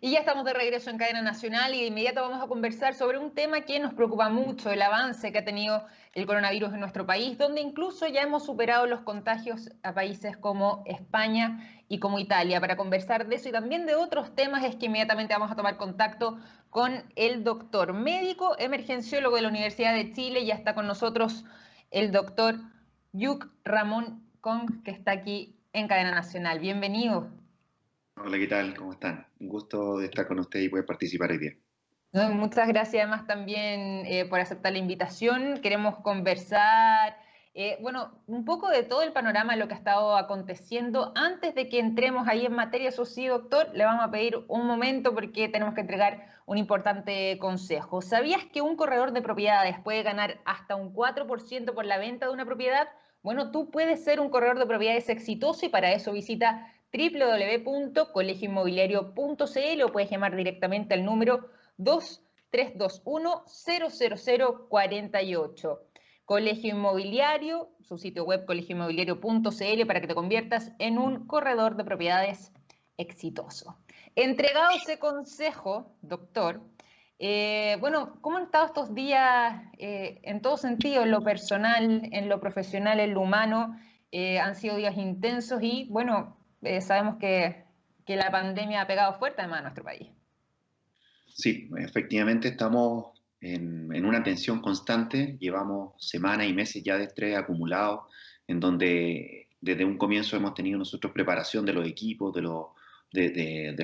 Y ya estamos de regreso en Cadena Nacional y de inmediato vamos a conversar sobre un tema que nos preocupa mucho, el avance que ha tenido el coronavirus en nuestro país, donde incluso ya hemos superado los contagios a países como España y como Italia. Para conversar de eso y también de otros temas es que inmediatamente vamos a tomar contacto con el doctor médico emergenciólogo de la Universidad de Chile. Ya está con nosotros el doctor Yuc Ramón Kong, que está aquí en Cadena Nacional. Bienvenido. Hola, ¿qué tal? ¿Cómo están? Un gusto de estar con ustedes y poder participar hoy día. No, muchas gracias además también por aceptar la invitación. Queremos conversar, bueno, un poco de todo el panorama de lo que ha estado aconteciendo. Antes de que entremos ahí en materia, eso sí, doctor, le vamos a pedir un momento porque tenemos que entregar un importante consejo. ¿Sabías que un corredor de propiedades puede ganar hasta un 4% por la venta de una propiedad? Bueno, tú puedes ser un corredor de propiedades exitoso y para eso visita www.colegioinmobiliario.cl o puedes llamar directamente al número 2321-00048. Colegio Inmobiliario, su sitio web colegioinmobiliario.cl para que te conviertas en un corredor de propiedades exitoso. Entregado ese consejo, doctor, bueno, ¿cómo han estado estos días en todo sentido, en lo personal, en lo profesional, en lo humano? Han sido días intensos y, bueno, sabemos que la pandemia ha pegado fuerte además a nuestro país. Sí, efectivamente estamos en una tensión constante. Llevamos semanas y meses ya de estrés acumulado, en donde desde un comienzo hemos tenido nosotros preparación de los equipos, de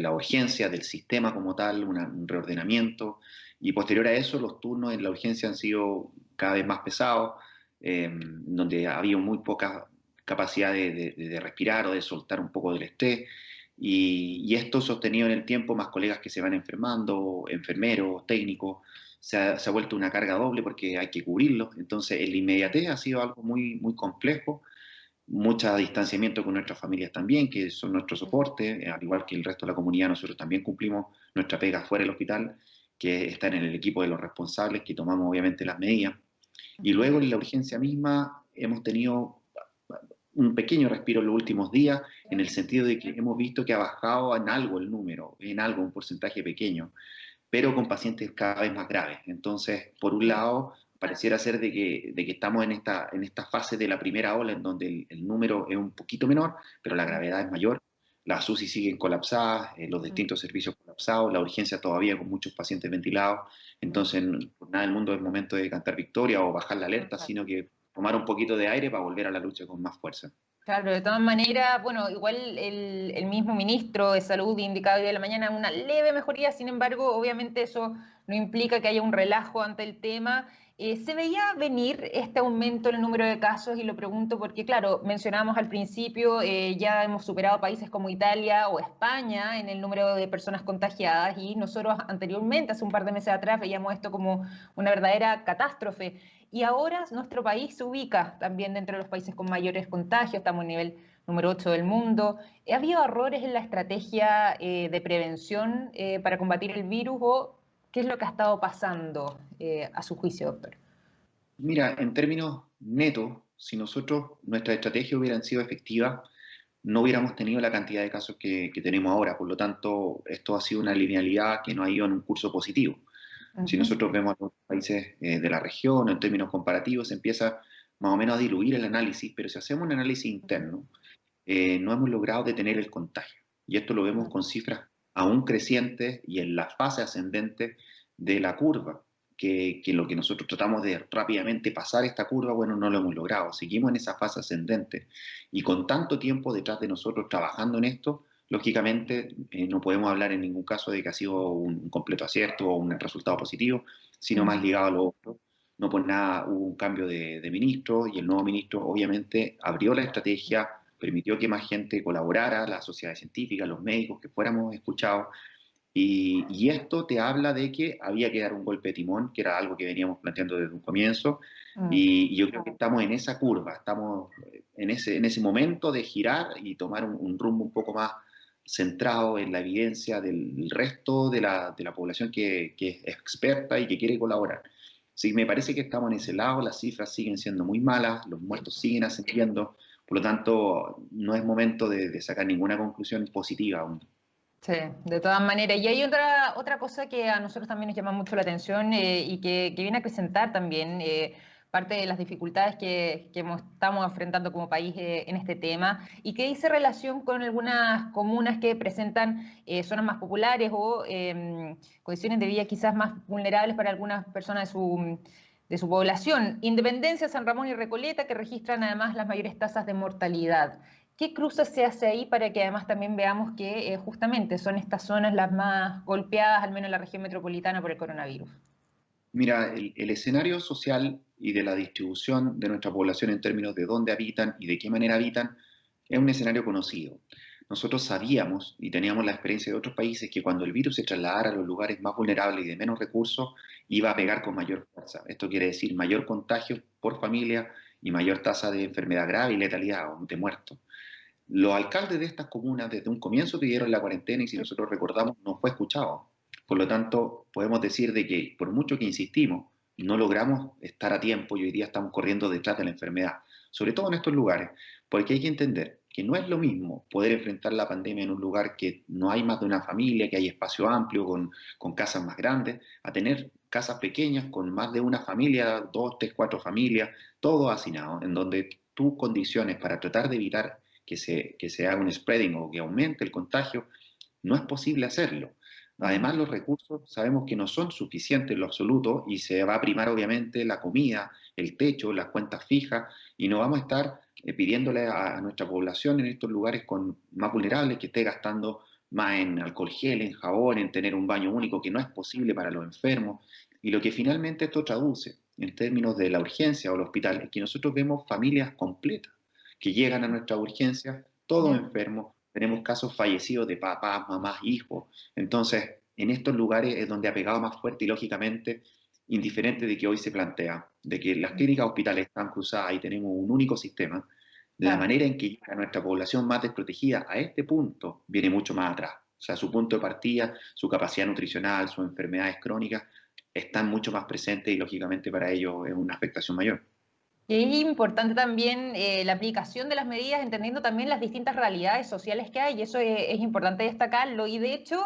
la urgencia, del sistema como tal, un reordenamiento. Y posterior a eso, los turnos en la urgencia han sido cada vez más pesados, donde había muy poca capacidad de respirar o de soltar un poco del estrés. Y esto sostenido en el tiempo, más colegas que se van enfermando, enfermeros, técnicos, se ha vuelto una carga doble porque hay que cubrirlos. Entonces, el inmediatez ha sido algo muy, muy complejo, mucho distanciamiento con nuestras familias también, que son nuestro soporte, al igual que el resto de la comunidad, nosotros también cumplimos nuestra pega fuera del hospital, que están en el equipo de los responsables, que tomamos obviamente las medidas. Y luego en la urgencia misma hemos tenido un pequeño respiro en los últimos días, en el sentido de que hemos visto que ha bajado en algo el número, en algo, un porcentaje pequeño, pero con pacientes cada vez más graves. Entonces, por un lado, pareciera ser de que estamos en esta fase de la primera ola, en donde el número es un poquito menor, pero la gravedad es mayor. Las UCI siguen colapsadas, los distintos servicios colapsados, la urgencia todavía con muchos pacientes ventilados. Entonces, por nada del mundo es momento de cantar victoria o bajar la alerta, sino que tomar un poquito de aire para volver a la lucha con más fuerza. Claro, de todas maneras, bueno, igual el mismo ministro de Salud indicaba hoy de la mañana una leve mejoría, sin embargo, obviamente eso no implica que haya un relajo ante el tema. ¿Se veía venir este aumento en el número de casos? Y lo pregunto porque, claro, mencionábamos al principio, ya hemos superado países como Italia o España en el número de personas contagiadas y nosotros anteriormente, hace un par de meses atrás, veíamos esto como una verdadera catástrofe. Y ahora nuestro país se ubica también dentro de los países con mayores contagios, estamos en nivel número 8 del mundo. ¿Ha habido errores en la estrategia de prevención para combatir el virus o qué es lo que ha estado pasando a su juicio, doctor? Mira, en términos netos, si nuestra estrategia hubieran sido efectiva, no hubiéramos tenido la cantidad de casos que tenemos ahora. Por lo tanto, esto ha sido una linealidad que no ha ido en un curso positivo. Si nosotros vemos a los países de la región, en términos comparativos, se empieza más o menos a diluir el análisis, pero si hacemos un análisis interno, no hemos logrado detener el contagio. Y esto lo vemos con cifras aún crecientes y en la fase ascendente de la curva, que lo que nosotros tratamos de rápidamente pasar esta curva, bueno, no lo hemos logrado. Seguimos en esa fase ascendente. Y con tanto tiempo detrás de nosotros trabajando en esto, lógicamente no podemos hablar en ningún caso de que ha sido un completo acierto o un resultado positivo, sino más ligado a lo otro. No por nada hubo un cambio de ministro y el nuevo ministro obviamente abrió la estrategia, permitió que más gente colaborara, la sociedad científica, los médicos, que fuéramos escuchados. Y esto te habla de que había que dar un golpe de timón, que era algo que veníamos planteando desde un comienzo. Y yo creo que estamos en esa curva, estamos en ese momento de girar y tomar un rumbo un poco más centrado en la evidencia del resto de la población que es experta y que quiere colaborar. Sí, me parece que estamos en ese lado, las cifras siguen siendo muy malas, los muertos siguen ascendiendo, por lo tanto, no es momento de sacar ninguna conclusión positiva aún. Sí, de todas maneras. Y hay otra cosa que a nosotros también nos llama mucho la atención y que viene a acrecentar también parte de las dificultades que estamos enfrentando como país en este tema y que dice relación con algunas comunas que presentan zonas más populares o condiciones de vida quizás más vulnerables para algunas personas de su población. Independencia, San Ramón y Recoleta, que registran además las mayores tasas de mortalidad. ¿Qué cruces se hace ahí para que además también veamos que justamente son estas zonas las más golpeadas, al menos en la región metropolitana, por el coronavirus? Mira, el escenario social y de la distribución de nuestra población en términos de dónde habitan y de qué manera habitan es un escenario conocido. Nosotros sabíamos y teníamos la experiencia de otros países que cuando el virus se trasladara a los lugares más vulnerables y de menos recursos, iba a pegar con mayor fuerza. Esto quiere decir mayor contagio por familia y mayor tasa de enfermedad grave y letalidad o de muertos. Los alcaldes de estas comunas desde un comienzo pidieron la cuarentena y si nosotros recordamos no fue escuchado. Por lo tanto, podemos decir de que por mucho que insistimos, no logramos estar a tiempo y hoy día estamos corriendo detrás de la enfermedad, sobre todo en estos lugares, porque hay que entender que no es lo mismo poder enfrentar la pandemia en un lugar que no hay más de una familia, que hay espacio amplio con casas más grandes, a tener casas pequeñas con más de una familia, dos, tres, cuatro familias, todo hacinado, en donde tus condiciones para tratar de evitar que se haga un spreading o que aumente el contagio, no es posible hacerlo. Además, los recursos sabemos que no son suficientes en lo absoluto y se va a primar obviamente la comida, el techo, las cuentas fijas y no vamos a estar pidiéndole a nuestra población en estos lugares más vulnerables que esté gastando más en alcohol gel, en jabón, en tener un baño único que no es posible para los enfermos. Y lo que finalmente esto traduce en términos de la urgencia o el hospital es que nosotros vemos familias completas que llegan a nuestra urgencia, todos ¿Ya? enfermos, tenemos casos fallecidos de papás, mamás, hijos. Entonces, en estos lugares es donde ha pegado más fuerte y lógicamente, indiferente de que hoy se plantea, de que las clínicas hospitales están cruzadas y tenemos un único sistema, la Claro. manera en que llega nuestra población más desprotegida a este punto viene mucho más atrás. O sea, su punto de partida, su capacidad nutricional, sus enfermedades crónicas están mucho más presentes y lógicamente para ellos es una afectación mayor. Y es importante también la aplicación de las medidas, entendiendo también las distintas realidades sociales que hay, y eso es importante destacarlo. Y de hecho,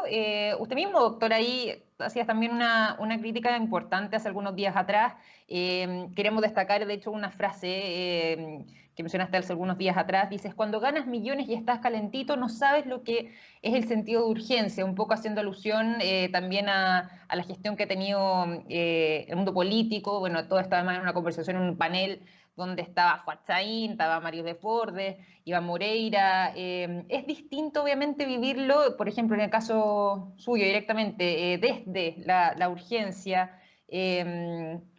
usted mismo, doctor, ahí hacías también una crítica importante hace algunos días atrás. Queremos destacar, de hecho, una frase que mencionaste hace algunos días atrás. Dices, cuando ganas millones y estás calentito, no sabes lo que es el sentido de urgencia, un poco haciendo alusión también a la gestión que ha tenido el mundo político. Bueno, todo esto además en una conversación, en un panel donde estaba Juarzaín, estaba Mario Desbordes, Iván Moreira. Es distinto, obviamente, vivirlo, por ejemplo, en el caso suyo directamente, desde la urgencia,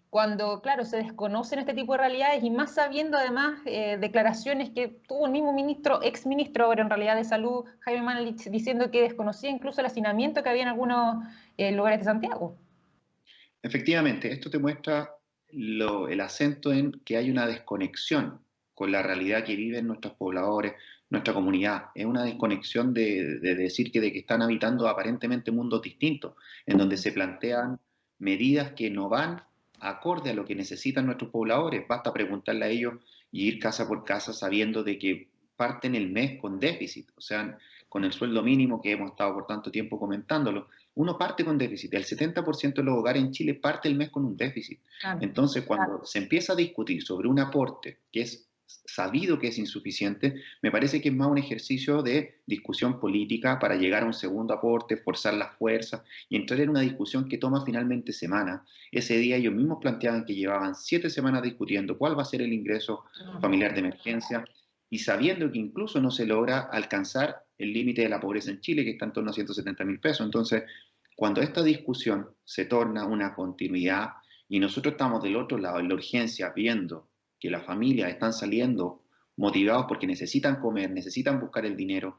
cuando, claro, se desconocen este tipo de realidades y más sabiendo además declaraciones que tuvo el mismo ministro, ex ministro ahora en realidad de salud, Jaime Manelich, diciendo que desconocía incluso el hacinamiento que había en algunos lugares de Santiago. Efectivamente, esto te muestra el acento en que hay una desconexión con la realidad que viven nuestros pobladores, nuestra comunidad. Es una desconexión de decir que, de que están habitando aparentemente mundos distintos, en donde se plantean medidas que no van acorde a lo que necesitan nuestros pobladores. Basta preguntarle a ellos y ir casa por casa sabiendo de que parten el mes con déficit, o sea, con el sueldo mínimo que hemos estado por tanto tiempo comentándolo uno parte con déficit. El 70% de los hogares en Chile parte el mes con un déficit. Claro. Entonces, cuando se empieza a discutir sobre un aporte que es sabido que es insuficiente, me parece que es más un ejercicio de discusión política para llegar a un segundo aporte, forzar las fuerzas y entrar en una discusión que toma finalmente semanas. Ese día ellos mismos planteaban que llevaban 7 semanas discutiendo cuál va a ser el ingreso familiar de emergencia y sabiendo que incluso no se logra alcanzar el límite de la pobreza en Chile, que está en torno a 170.000 pesos. Entonces, cuando esta discusión se torna una continuidad y nosotros estamos del otro lado, en la urgencia, viendo que las familias están saliendo motivados porque necesitan comer, necesitan buscar el dinero,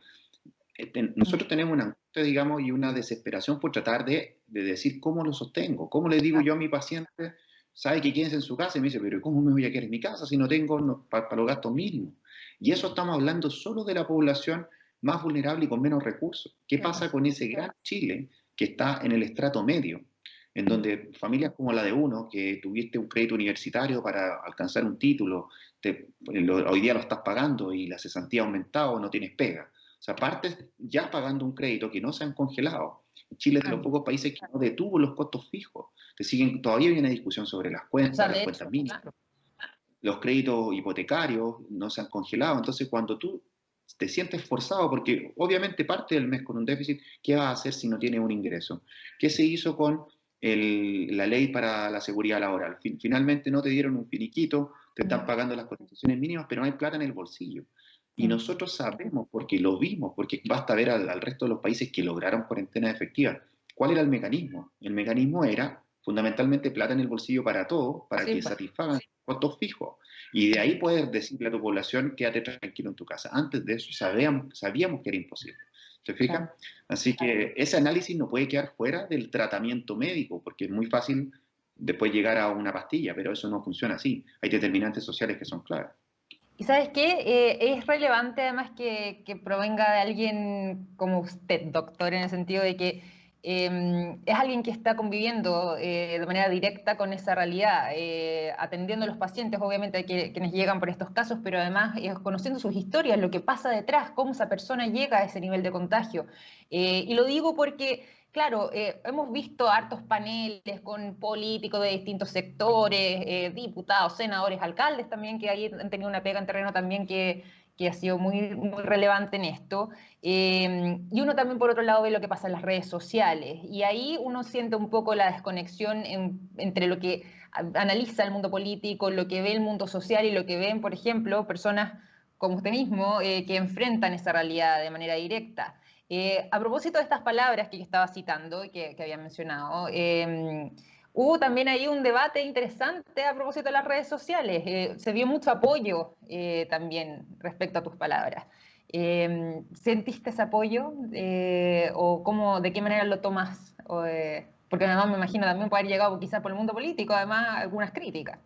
nosotros tenemos una angustia, digamos, y una desesperación por tratar de decir cómo lo sostengo, cómo le digo yo a mi paciente, sabe que quédense en su casa y me dice, pero ¿cómo me voy a quedar en mi casa si no tengo para los gastos mínimos? Y eso estamos hablando solo de la población más vulnerable y con menos recursos. ¿Qué pasa con ese gran Chile que está en el estrato medio? En donde familias como la de uno, que tuviste un crédito universitario para alcanzar un título, hoy día lo estás pagando y la cesantía ha aumentado, no tienes pega. O sea, partes ya pagando un crédito que no se han congelado. Chile es de los pocos países que no detuvo los costos fijos. Todavía hay una discusión sobre O sea, las de cuentas hecho, mínimas. claro. Los créditos hipotecarios no se han congelado. Entonces, cuando tú te sientes forzado, porque obviamente parte del mes con un déficit, ¿qué vas a hacer si no tienes un ingreso? ¿Qué se hizo con la ley para la seguridad laboral? Finalmente no te dieron un finiquito, te están pagando las cotizaciones mínimas, pero no hay plata en el bolsillo. Y nosotros sabemos, porque lo vimos, porque basta ver al resto de los países que lograron cuarentena efectiva. ¿Cuál era el mecanismo? El mecanismo era fundamentalmente plata en el bolsillo para todos, para Sí, que pues. satisfagan costos fijos. Y de ahí poder decirle a tu población, quédate tranquilo en tu casa. Antes de eso sabíamos que era imposible. ¿Te fijas? Claro. Así que ese análisis no puede quedar fuera del tratamiento médico, porque es muy fácil después llegar a una pastilla, pero eso no funciona así. Hay determinantes sociales que son claves. Y sabes qué, es relevante además que provenga de alguien como usted, doctor, en el sentido de que es alguien que está conviviendo de manera directa con esa realidad, atendiendo a los pacientes, obviamente, quienes llegan por estos casos, pero además conociendo sus historias, lo que pasa detrás, cómo esa persona llega a ese nivel de contagio. Y lo digo porque claro, hemos visto hartos paneles con políticos de distintos sectores, diputados, senadores, alcaldes también, que ahí han tenido una pega en terreno también que ha sido muy, muy relevante en esto. Y uno también, por otro lado, ve lo que pasa en las redes sociales. Y ahí uno siente un poco la desconexión entre lo que analiza el mundo político, lo que ve el mundo social y lo que ven, por ejemplo, personas como usted mismo, que enfrentan esa realidad de manera directa. A propósito de estas palabras que estaba citando y que había mencionado, hubo también ahí un debate interesante a propósito de las redes sociales. Se vio mucho apoyo también respecto a tus palabras. ¿Sentiste ese apoyo? ¿O cómo, de qué manera lo tomas? Porque además me imagino también puede haber llegado quizás por el mundo político, además algunas críticas.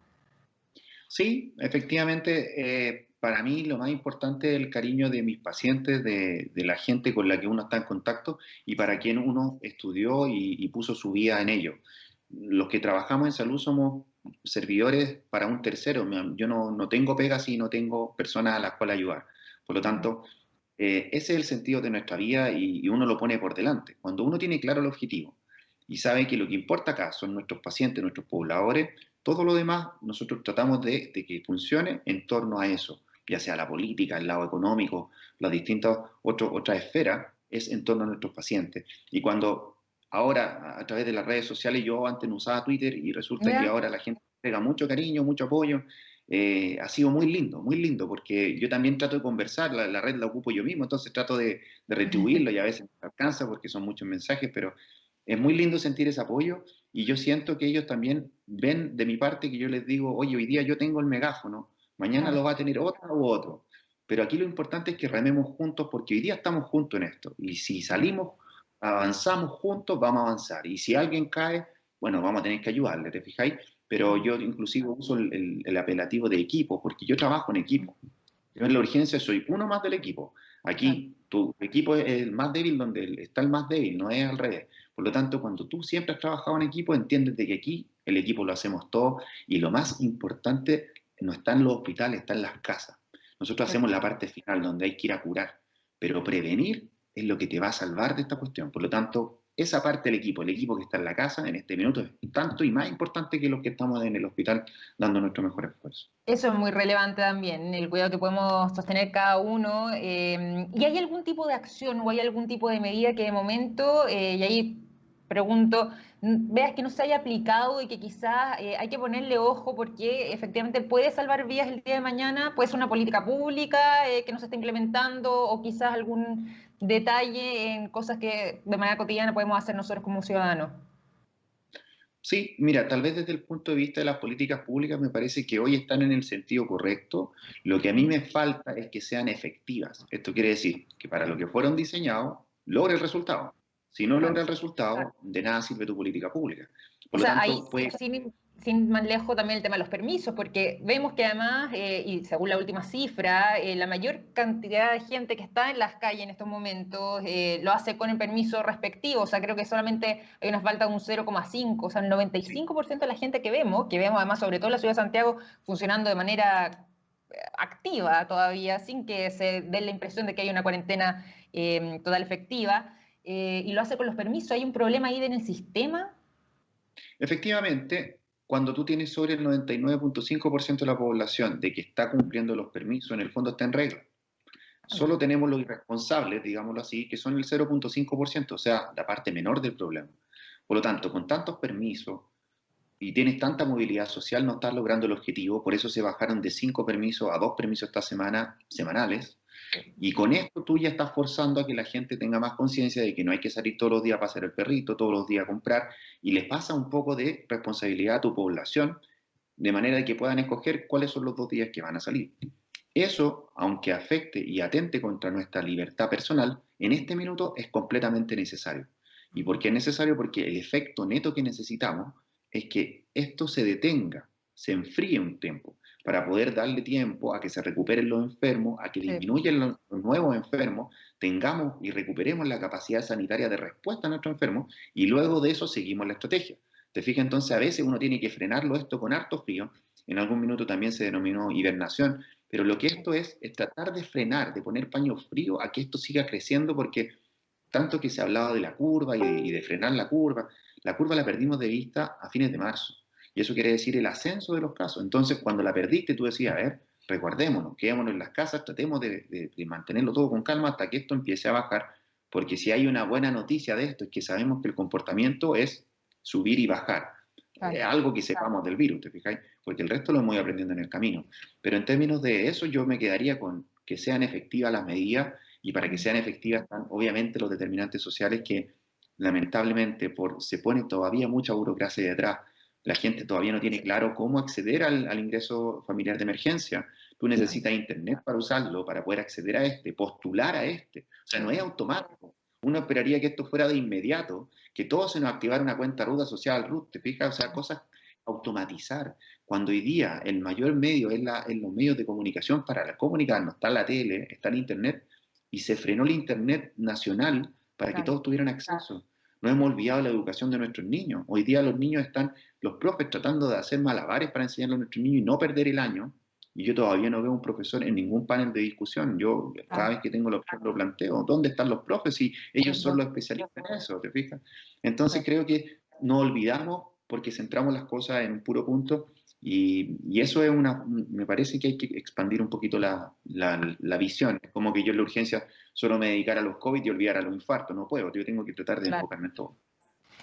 Sí, efectivamente, para mí lo más importante es el cariño de mis pacientes, de la gente con la que uno está en contacto y para quien uno estudió y puso su vida en ello. Los que trabajamos en salud somos servidores para un tercero. Yo no tengo pegas y no tengo personas a las cuales ayudar. Por lo tanto, ese es el sentido de nuestra vida y uno lo pone por delante. Cuando uno tiene claro el objetivo y sabe que lo que importa acá son nuestros pacientes, nuestros pobladores, todo lo demás nosotros tratamos de que funcione en torno a eso, ya sea la política, el lado económico, las distintas otras esferas, es en torno a nuestros pacientes. Y cuando ahora, a través de las redes sociales, yo antes no usaba Twitter y resulta que ¿Ya? ahora la gente pega mucho cariño, mucho apoyo, ha sido muy lindo, porque yo también trato de conversar, la red la ocupo yo mismo, entonces trato de retribuirlo y a veces no alcanza porque son muchos mensajes, pero es muy lindo sentir ese apoyo y yo siento que ellos también ven de mi parte que yo les digo, oye, hoy día yo tengo el megáfono, mañana Claro. lo va a tener otra u otro, pero aquí lo importante es que rememos juntos porque hoy día estamos juntos en esto y si salimos, avanzamos juntos, vamos a avanzar y si alguien cae, bueno, vamos a tener que ayudarle, ¿te fijáis? Pero yo inclusive uso el apelativo de equipo, porque yo trabajo en equipo. Yo en la urgencia soy uno más del equipo. Claro. Aquí tu equipo es el más débil donde está el más débil, no es al revés. Por lo tanto, cuando tú siempre has trabajado en equipo, entiendes de que aquí el equipo lo hacemos todo y lo más importante no está en los hospitales, está en las casas. Nosotros hacemos la parte final donde hay que ir a curar, pero prevenir es lo que te va a salvar de esta cuestión. Por lo tanto, esa parte del equipo, el equipo que está en la casa en este minuto, es tanto y más importante que los que estamos en el hospital dando nuestro mejor esfuerzo. Eso es muy relevante también, el cuidado que podemos sostener cada uno. ¿Y hay algún tipo de acción o hay algún tipo de medida que de momento, y ahí pregunto, veas que no se haya aplicado y que quizás hay que ponerle ojo porque efectivamente puede salvar vidas el día de mañana? Puede ser una política pública que no se está implementando o quizás algún detalle en cosas que de manera cotidiana podemos hacer nosotros como ciudadanos. Sí, mira, tal vez desde el punto de vista de las políticas públicas me parece que hoy están en el sentido correcto. Lo que a mí me falta es que sean efectivas. Esto quiere decir que para lo que fueron diseñados, logre el resultado. Si no logra Claro. el resultado, de nada sirve tu política pública. O Por lo sea, ahí tanto, puede. sin más lejos también el tema de los permisos, porque vemos que además, y según la última cifra, la mayor cantidad de gente que está en las calles en estos momentos lo hace con el permiso respectivo. O sea, creo que solamente hay una falta de un 0,5. O sea, el Sí, 95% de la gente que vemos además sobre todo en la ciudad de Santiago, funcionando de manera activa todavía, sin que se dé la impresión de que hay una cuarentena total efectiva, y lo hace con los permisos. ¿Hay un problema ahí en el sistema? Efectivamente, cuando tú tienes sobre el 99,5% de la población de que está cumpliendo los permisos, en el fondo está en regla. Solo tenemos los irresponsables, digámoslo así, que son el 0,5%, o sea, la parte menor del problema. Por lo tanto, con tantos permisos y tienes tanta movilidad social, no estás logrando el objetivo, por eso se bajaron de 5 permisos a 2 permisos esta semana, semanales, y con esto tú ya estás forzando a que la gente tenga más conciencia de que no hay que salir todos los días a pasear el perrito, todos los días a comprar, y les pasa un poco de responsabilidad a tu población, de manera de que puedan escoger cuáles son los 2 días que van a salir. Eso, aunque afecte y atente contra nuestra libertad personal, en este minuto es completamente necesario. ¿Y por qué es necesario? Porque el efecto neto que necesitamos es que esto se detenga, se enfríe un tiempo, para poder darle tiempo a que se recuperen los enfermos, a que Sí. disminuyan los nuevos enfermos, tengamos y recuperemos la capacidad sanitaria de respuesta a nuestros enfermos, y luego de eso seguimos la estrategia. ¿Te fijas? Entonces a veces uno tiene que frenarlo esto con harto frío, en algún minuto también se denominó hibernación, pero lo que esto es tratar de frenar, de poner paño frío a que esto siga creciendo, porque tanto que se hablaba de la curva y de frenar la curva la perdimos de vista a fines de marzo. Y eso quiere decir el ascenso de los casos. Entonces, cuando la perdiste, tú decías, a ver, resguardémonos, quedémonos en las casas, tratemos de mantenerlo todo con calma hasta que esto empiece a bajar, porque si hay una buena noticia de esto es que sabemos que el comportamiento es subir y bajar. Claro. Algo que sepamos del virus, ¿te fijáis? Porque el resto lo hemos ido aprendiendo en el camino. Pero en términos de eso, yo me quedaría con que sean efectivas las medidas, y para que sean efectivas están obviamente los determinantes sociales que lamentablemente se pone todavía mucha burocracia detrás. La gente todavía no tiene claro cómo acceder al ingreso familiar de emergencia. Tú necesitas internet para usarlo, para poder acceder a este, postular a este. O sea, no es automático. Uno esperaría que esto fuera de inmediato, que todos se nos activara una cuenta ruda social, RUT, ¿te fijas? O sea, cosas automatizar. Cuando hoy día el mayor medio es los medios de comunicación para comunicarnos, está la tele, está el internet, y se frenó el internet nacional para que Claro. todos tuvieran acceso. No hemos olvidado la educación de nuestros niños. Hoy día los niños están, los profes tratando de hacer malabares para enseñarle a nuestros niños y no perder el año. Y yo todavía no veo un profesor en ningún panel de discusión. Yo cada Claro. vez que tengo la opción lo planteo. ¿Dónde están los profes? Si ellos son los especialistas en eso, ¿te fijas? Entonces creo que no olvidamos porque centramos las cosas en un puro punto, y eso es me parece que hay que expandir un poquito la visión. Es como que yo en la urgencia solo me dedicara a los COVID y olvidara los infartos. No puedo, yo tengo que tratar de Claro. enfocarme en todo.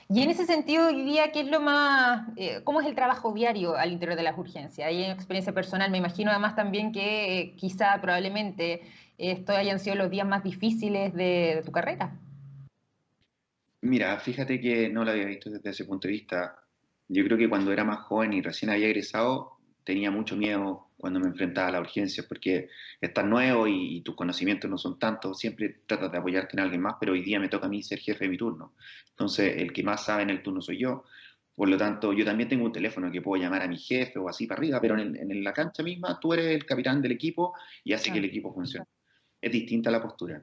Y en ese sentido, hoy día, ¿qué es lo más, cómo es el trabajo diario al interior de las urgencias? Ahí en experiencia personal, me imagino además también que quizá probablemente estos hayan sido los días más difíciles de tu carrera. Mira, fíjate que no lo había visto desde ese punto de vista. Yo creo que cuando era más joven y recién había egresado, tenía mucho miedo cuando me enfrentaba a la urgencia, porque estás nuevo y tus conocimientos no son tantos, siempre tratas de apoyarte en alguien más, pero hoy día me toca a mí ser jefe de mi turno. Entonces, el que más sabe en el turno soy yo. Por lo tanto, yo también tengo un teléfono que puedo llamar a mi jefe o así para arriba, pero en la cancha misma tú eres el capitán del equipo y hace que el Claro. equipo funcione. Es distinta la postura.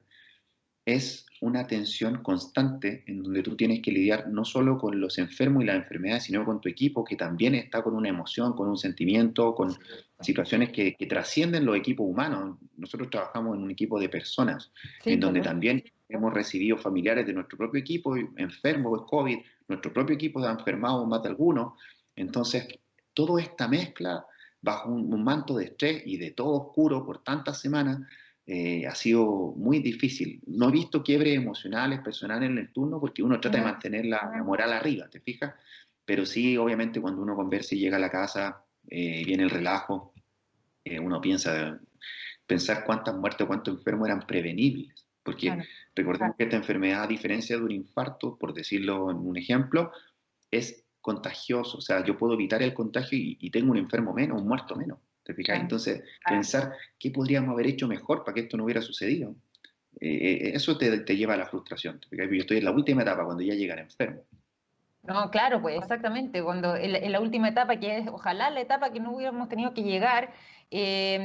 Es una tensión constante en donde tú tienes que lidiar no solo con los enfermos y las enfermedades, sino con tu equipo, que también está con una emoción, con un sentimiento, con situaciones que trascienden los equipos humanos. Nosotros trabajamos en un equipo de personas, Sí, en por donde supuesto. también hemos recibido familiares de nuestro propio equipo enfermos de COVID, nuestro propio equipo ha enfermado más de algunos. Entonces, toda esta mezcla bajo un manto de estrés y de todo oscuro por tantas semanas, ha sido muy difícil. No he visto quiebres emocionales, personales en el turno, porque uno trata de mantener la moral arriba, ¿te fijas? Pero sí, obviamente, cuando uno conversa y llega a la casa, viene el relajo, uno pensar cuántas muertes o cuántos enfermos eran prevenibles. Porque Claro. recordemos que esta enfermedad, a diferencia de un infarto, por decirlo en un ejemplo, es contagioso. O sea, yo puedo evitar el contagio y tengo un enfermo menos, un muerto menos. ¿Te fijas? Claro. Entonces, pensar qué podríamos haber hecho mejor para que esto no hubiera sucedido. Eso te lleva a la frustración. ¿Te fijas? Yo estoy en la última etapa, cuando ya llegan enfermos. No, claro, pues exactamente, cuando en la última etapa, que es ojalá la etapa que no hubiéramos tenido que llegar, Y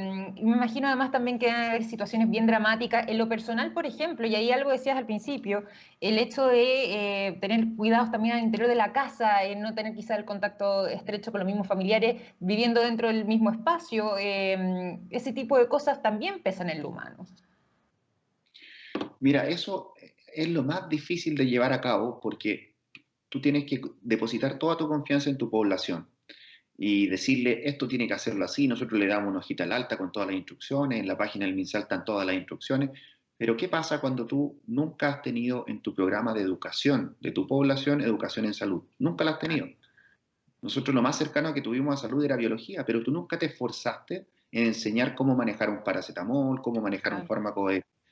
me imagino además también que van a haber situaciones bien dramáticas. En lo personal, por ejemplo, y ahí algo decías al principio, el hecho de tener cuidados también al interior de la casa, no tener quizá el contacto estrecho con los mismos familiares, viviendo dentro del mismo espacio, ese tipo de cosas también pesan en lo humano. Mira, eso es lo más difícil de llevar a cabo porque tú tienes que depositar toda tu confianza en tu población y decirle, esto tiene que hacerlo así, nosotros le damos una hojita al alta con todas las instrucciones, en la página del MinSal están todas las instrucciones, pero ¿qué pasa cuando tú nunca has tenido en tu programa de educación de tu población educación en salud? Nunca la has tenido. Nosotros lo más cercano que tuvimos a salud era biología, pero tú nunca te esforzaste en enseñar cómo manejar un paracetamol, cómo manejar un Claro. fármaco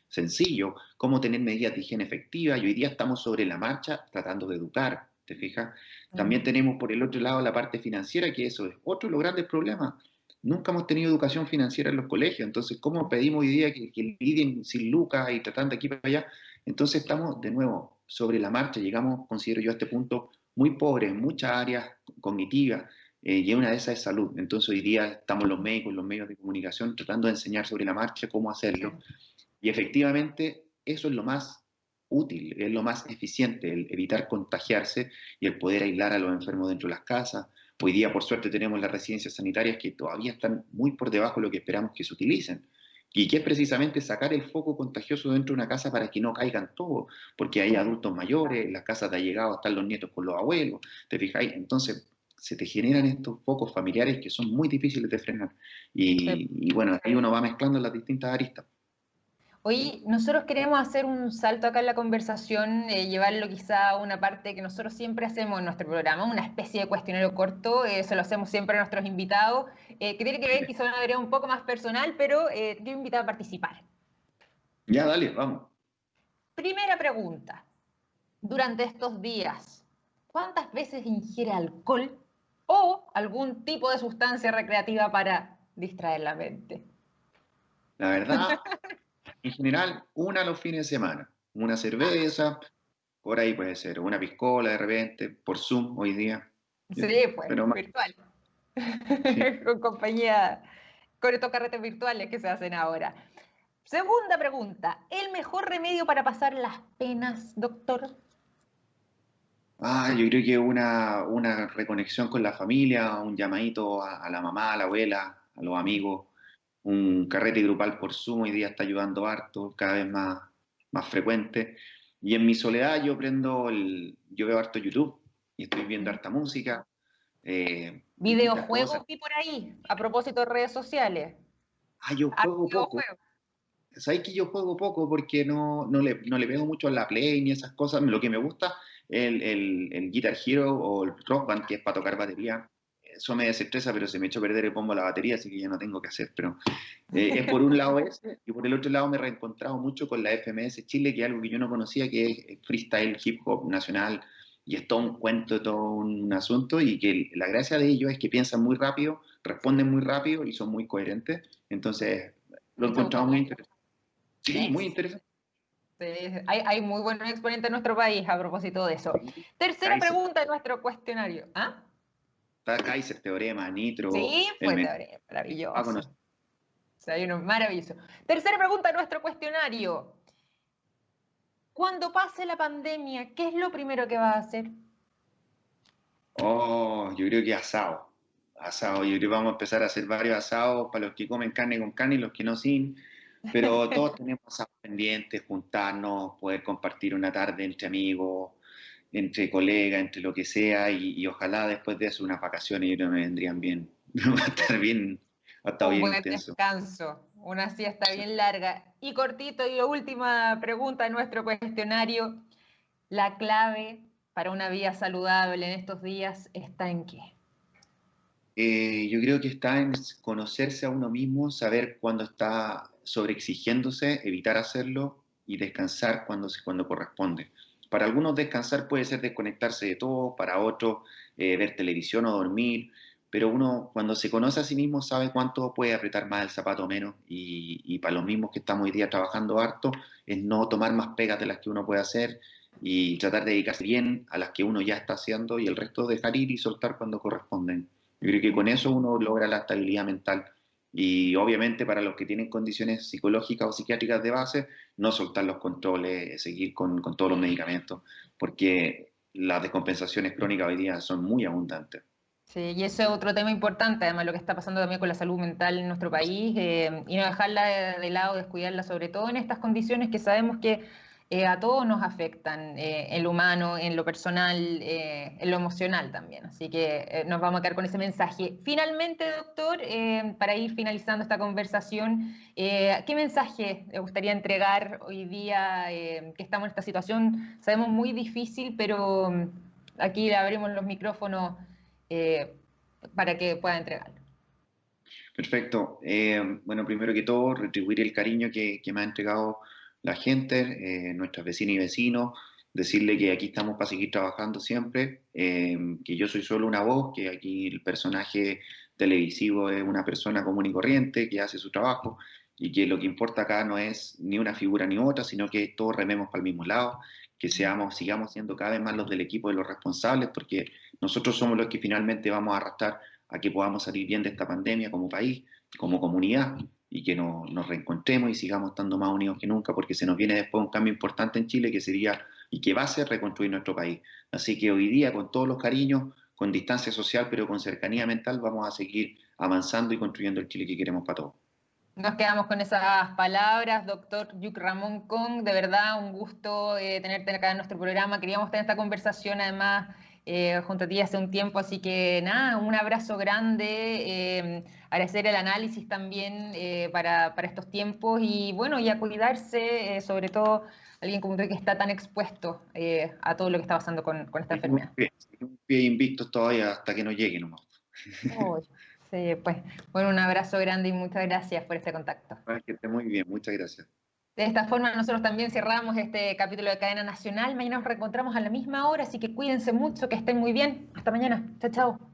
sencillo, cómo tener medidas de higiene efectivas, y hoy día estamos sobre la marcha tratando de educar, ¿te fijas? También tenemos por el otro lado la parte financiera, que eso es otro de los grandes problemas. Nunca hemos tenido educación financiera en los colegios, entonces, ¿cómo pedimos hoy día que lidien sin lucas y tratando de aquí para allá? Entonces estamos de nuevo sobre la marcha, llegamos, considero yo, a este punto muy pobres en muchas áreas cognitivas, y una de esas es salud. Entonces hoy día estamos los médicos, los medios de comunicación tratando de enseñar sobre la marcha cómo hacerlo. Y efectivamente eso es lo más útil, es lo más eficiente, el evitar contagiarse y el poder aislar a los enfermos dentro de las casas. Hoy día, por suerte, tenemos las residencias sanitarias que todavía están muy por debajo de lo que esperamos que se utilicen. Y que es precisamente sacar el foco contagioso dentro de una casa para que no caigan todos, porque hay adultos mayores, en las casas de allegados están los nietos con los abuelos, ¿te fijáis? Entonces se te generan estos focos familiares que son muy difíciles de frenar. Sí. Y bueno, ahí uno va mezclando las distintas aristas. Hoy nosotros queremos hacer un salto acá en la conversación, llevarlo quizá a una parte que nosotros siempre hacemos en nuestro programa, una especie de cuestionario corto, eso lo hacemos siempre a nuestros invitados, que tiene que ver quizá una manera un poco más personal, pero te quiero invitar a participar. Ya, dale, vamos. Primera pregunta, durante estos días, ¿cuántas veces ingiere alcohol o algún tipo de sustancia recreativa para distraer la mente? La verdad, en general, una a los fines de semana. Una cerveza, por ahí puede ser, una piscola de repente, por Zoom hoy día. Sí, pues, Pero más, virtual. sí. Con compañía, con estos carretes virtuales que se hacen ahora. Segunda pregunta, ¿el mejor remedio para pasar las penas, doctor? Yo creo que una reconexión con la familia, un llamadito a la mamá, a la abuela, a los amigos, un carrete grupal por Zoom hoy día está ayudando harto, cada vez más frecuente. Y en mi soledad yo veo harto YouTube y estoy viendo harta música, distintas cosas. Videojuegos vi por ahí, a propósito de redes sociales. Yo Ah, juego poco. videojuegos. Sabes que yo juego poco porque no le pego mucho a la Play ni esas cosas. Lo que me gusta es el Guitar Hero o el Rock Band, que es para tocar batería. Eso me desestresa, pero se me echó a perder el pombo a la batería, así que ya no tengo que hacer. Pero es por un lado ese, y por el otro lado me he reencontrado mucho con la FMS Chile, que es algo que yo no conocía, que es freestyle hip hop nacional, y es todo un cuento, todo un asunto, y que la gracia de ellos es que piensan muy rápido, responden muy rápido y son muy coherentes. Entonces, lo he Mucho encontrado muy vocabulario. interesante. Sí, muy Eso. interesante. Sí, hay muy buenos exponentes en nuestro país a propósito de eso. Tercera Kaiser, pregunta de nuestro cuestionario. ¿Ah? está Kaiser, Teorema, Nitro, Sí, el pues men. maravilloso. O sea, hay uno maravilloso. Tercera pregunta de nuestro cuestionario. Cuando pase la pandemia, ¿qué es lo primero que va a hacer? Yo creo que asado. Asado, yo creo que vamos a empezar a hacer varios asados para los que comen carne con carne y los que no sin. Pero todos tenemos asados pendientes, juntarnos, poder compartir una tarde entre amigos, entre colegas, entre lo que sea, y ojalá después de eso unas vacaciones yo creo que me vendrían bien. Va a estar bien, ha estado Un bien buen intenso. descanso, una siesta Sí. bien larga. Y cortito, y la última pregunta de nuestro cuestionario. ¿La clave para una vida saludable en estos días está en qué? Yo creo que está en conocerse a uno mismo, saber cuándo está sobreexigiéndose, evitar hacerlo y descansar cuando corresponde. Para algunos descansar puede ser desconectarse de todo, para otros ver televisión o dormir, pero uno cuando se conoce a sí mismo sabe cuánto puede apretar más el zapato o menos, y para los mismos que estamos hoy día trabajando harto es no tomar más pegas de las que uno puede hacer y tratar de dedicarse bien a las que uno ya está haciendo y el resto dejar ir y soltar cuando corresponden. Yo creo que con eso uno logra la estabilidad mental Y obviamente para los que tienen condiciones psicológicas o psiquiátricas de base, no soltar los controles, seguir con todos los medicamentos, porque las descompensaciones crónicas hoy día son muy abundantes. Sí, y eso es otro tema importante, además lo que está pasando también con la salud mental en nuestro país, y no dejarla de lado, descuidarla, sobre todo en estas condiciones que sabemos que a todos nos afectan, en lo humano, en lo personal, en lo emocional también. Así que nos vamos a quedar con ese mensaje. Finalmente, doctor, para ir finalizando esta conversación, ¿qué mensaje le gustaría entregar hoy día que estamos en esta situación? Sabemos muy difícil, pero aquí le abrimos los micrófonos eh, para que pueda entregarlo. Perfecto. Bueno, primero que todo, retribuir el cariño que me ha entregado la gente, nuestras vecinas y vecinos, decirle que aquí estamos para seguir trabajando siempre, que yo soy solo una voz, que aquí el personaje televisivo es una persona común y corriente que hace su trabajo y que lo que importa acá no es ni una figura ni otra, sino que todos rememos para el mismo lado, que sigamos siendo cada vez más los del equipo de los responsables, porque nosotros somos los que finalmente vamos a arrastrar a que podamos salir bien de esta pandemia como país, como comunidad, y que nos reencontremos y sigamos estando más unidos que nunca, porque se nos viene después un cambio importante en Chile que sería y que va a ser reconstruir nuestro país. Así que hoy día, con todos los cariños, con distancia social, pero con cercanía mental, vamos a seguir avanzando y construyendo el Chile que queremos para todos. Nos quedamos con esas palabras, doctor Yuc Ramón Kong. De verdad, un gusto tenerte acá en nuestro programa. Queríamos tener esta conversación además junto a ti hace un tiempo, así que nada, un abrazo grande. Agradecer el análisis también para estos tiempos y bueno, y a cuidarse, sobre todo alguien como usted que está tan expuesto a todo lo que está pasando con esta enfermedad. Un pie invicto todavía hasta que nos llegue nomás. Oh, sí, pues, bueno, un abrazo grande y muchas gracias por este contacto. Que esté muy bien, muchas gracias. De esta forma nosotros también cerramos este capítulo de Cadena Nacional. Mañana nos reencontramos a la misma hora, así que cuídense mucho, que estén muy bien. Hasta mañana. Chao, chao.